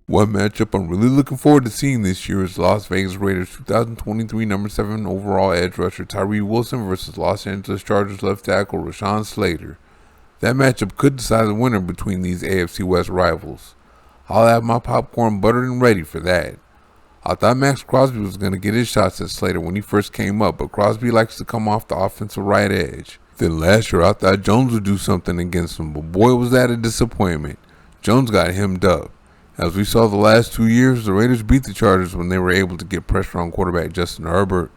One matchup I'm really looking forward to seeing this year is Las Vegas Raiders 2023 number 7 overall edge rusher Tyree versus Los Angeles Chargers left tackle Rashawn Slater. That matchup could decide the winner between these AFC West rivals. I'll have my popcorn buttered and ready for that. I thought Max Crosby was going to get his shots at Slater when he first came up, but Crosby likes to come off the offensive right edge. Then last year I thought Jones would do something against him, but boy was that a disappointment. Jones got hemmed up. As we saw the last 2 years, the Raiders beat the Chargers when they were able to get pressure on quarterback Justin Herbert.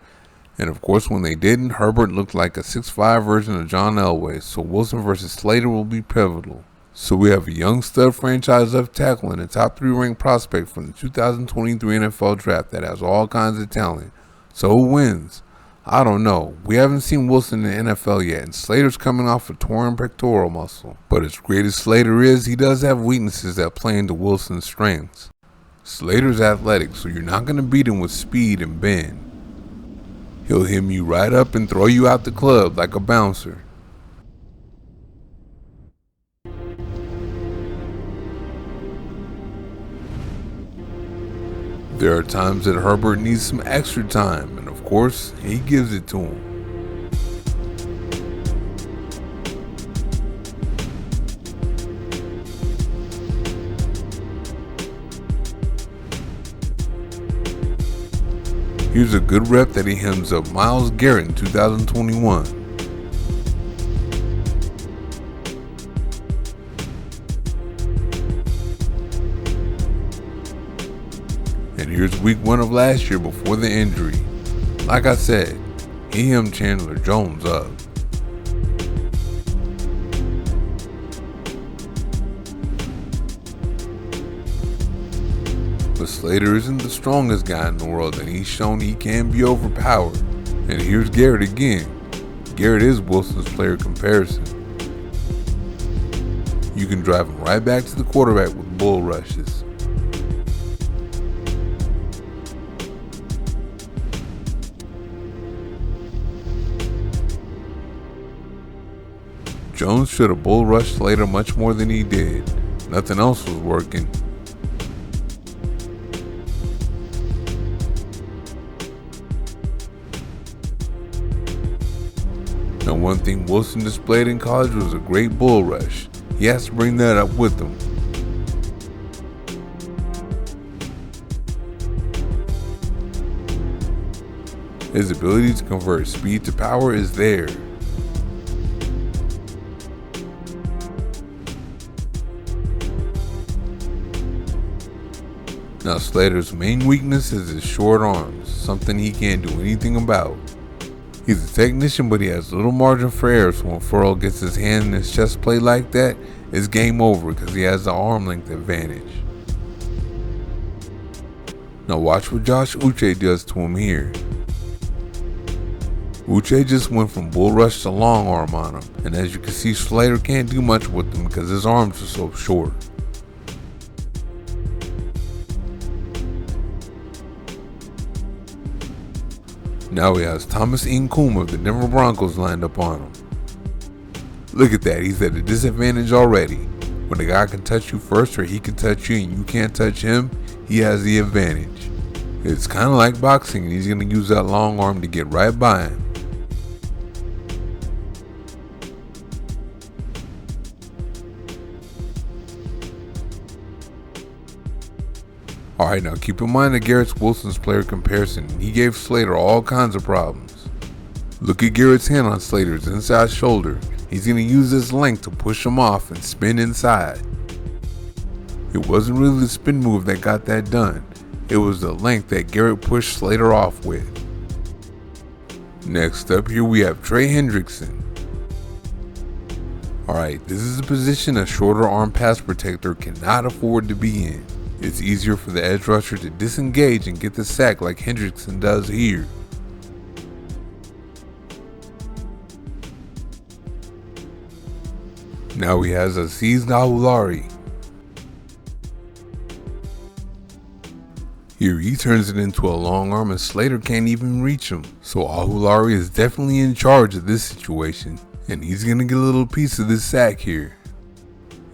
And of course when they didn't, Herbert looked like a 6'5" version of John Elway, so Wilson versus Slater will be pivotal. So we have a young stud franchise left tackle and a top 3 ranked prospect from the 2023 NFL draft that has all kinds of talent. So who wins? I don't know. We haven't seen Wilson in the NFL yet, and Slater's coming off a torn pectoral muscle. But as great as Slater is, he does have weaknesses that play into Wilson's strengths. Slater's athletic, so you're not going to beat him with speed and bend. He'll hem you right up and throw you out the club like a bouncer. There are times that Herbert needs some extra time, and of course, he gives it to him. Here's a good rep that he hems up Myles Garrett in 2021. And here's week 1 of last year before the injury. Like I said, he hemmed Chandler Jones up. But Slater isn't the strongest guy in the world, and he's shown he can be overpowered. And here's Garrett again. Garrett is Wilson's player comparison. You can drive him right back to the quarterback with bull rushes. Jones should have bull rushed Slater much more than he did. Nothing else was working. Now one thing Wilson displayed in college was a great bull rush. He has to bring that up with him. His ability to convert speed to power is there. Now Slater's main weakness is his short arms, something he can't do anything about. He's a technician, but he has little margin for error, so when Furl gets his hand in his chest plate like that, it's game over because he has the arm length advantage. Now watch what Josh Uche does to him here. Uche just went from bull rush to long arm on him, and as you can see, Slater can't do much with him because his arms are so short. Now he has Thomas Incoom of the Denver Broncos lined up on him. Look at that, he's at a disadvantage already. When a guy can touch you first or he can touch you and you can't touch him, he has the advantage. It's kind of like boxing, and he's going to use that long arm to get right by him. Alright, now keep in mind that Garrett's Wilson's player comparison. He gave Slater all kinds of problems. Look at Garrett's hand on Slater's inside shoulder. He's going to use his length to push him off and spin inside. It wasn't really the spin move that got that done. It was the length that Garrett pushed Slater off with. Next up here we have Trey Hendrickson. Alright, this is a position a shorter arm pass protector cannot afford to be in. It's easier for the edge rusher to disengage and get the sack like Hendrickson does here. Now he has Azeez Ojulari. Here he turns it into a long arm and Slater can't even reach him. So Ojulari is definitely in charge of this situation, and he's gonna get a little piece of this sack here.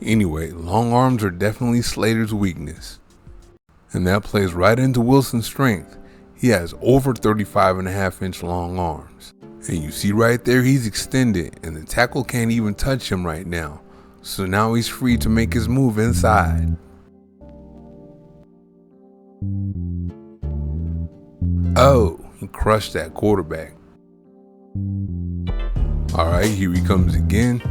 Anyway, long arms are definitely Slater's weakness. And that plays right into Wilson's strength. He has over 35.5-inch long arms. And you see right there, he's extended, and the tackle can't even touch him right now. So now he's free to make his move inside. Oh, he crushed that quarterback. Alright, here he comes again.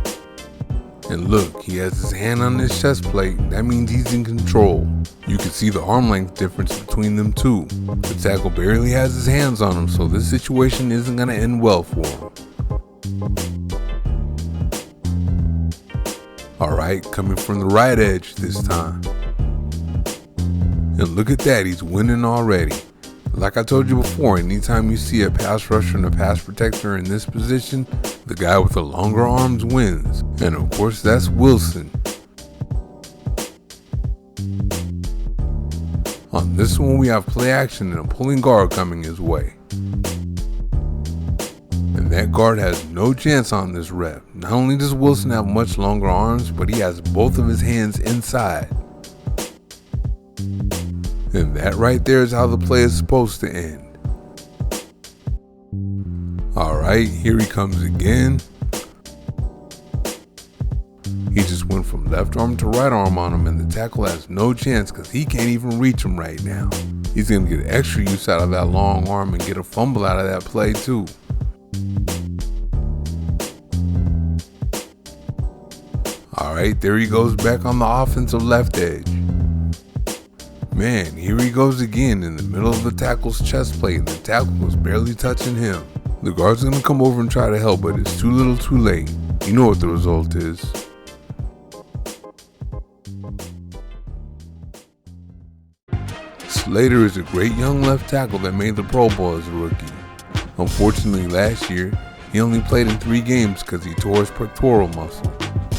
And look, he has his hand on his chest plate. That means he's in control. You can see the arm length difference between them two. The tackle barely has his hands on him, so this situation isn't going to end well for him. Alright, coming from the right edge this time. And look at that, he's winning already. Like I told you before, anytime you see a pass rusher and a pass protector in this position, the guy with the longer arms wins. And of course, that's Wilson. On this one, we have play action and a pulling guard coming his way. And that guard has no chance on this rep. Not only does Wilson have much longer arms, but he has both of his hands inside. And that right there is how the play is supposed to end. Alright, here he comes again. He just went from left arm to right arm on him, and the tackle has no chance because he can't even reach him right now. He's going to get extra use out of that long arm and get a fumble out of that play too. Alright, there he goes back on the offensive left edge. Man, here he goes again in the middle of the tackle's chest plate, and the tackle was barely touching him. The guard's gonna come over and try to help, but it's too little too late. You know what the result is. Slater is a great young left tackle that made the Pro Bowl as a rookie. Unfortunately, last year, he only played in 3 games because he tore his pectoral muscle.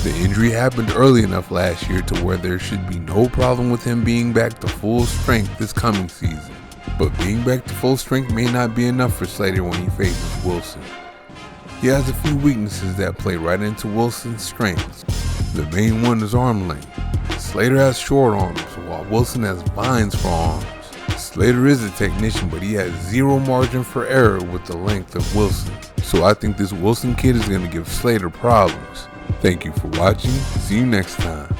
The injury happened early enough last year to where there should be no problem with him being back to full strength this coming season. But being back to full strength may not be enough for Slater when he faces Wilson. He has a few weaknesses that play right into Wilson's strengths. The main one is arm length. Slater has short arms, while Wilson has vines for arms. Slater is a technician, but he has zero margin for error with the length of Wilson. So I think this Wilson kid is going to give Slater problems. Thank you for watching. See you next time.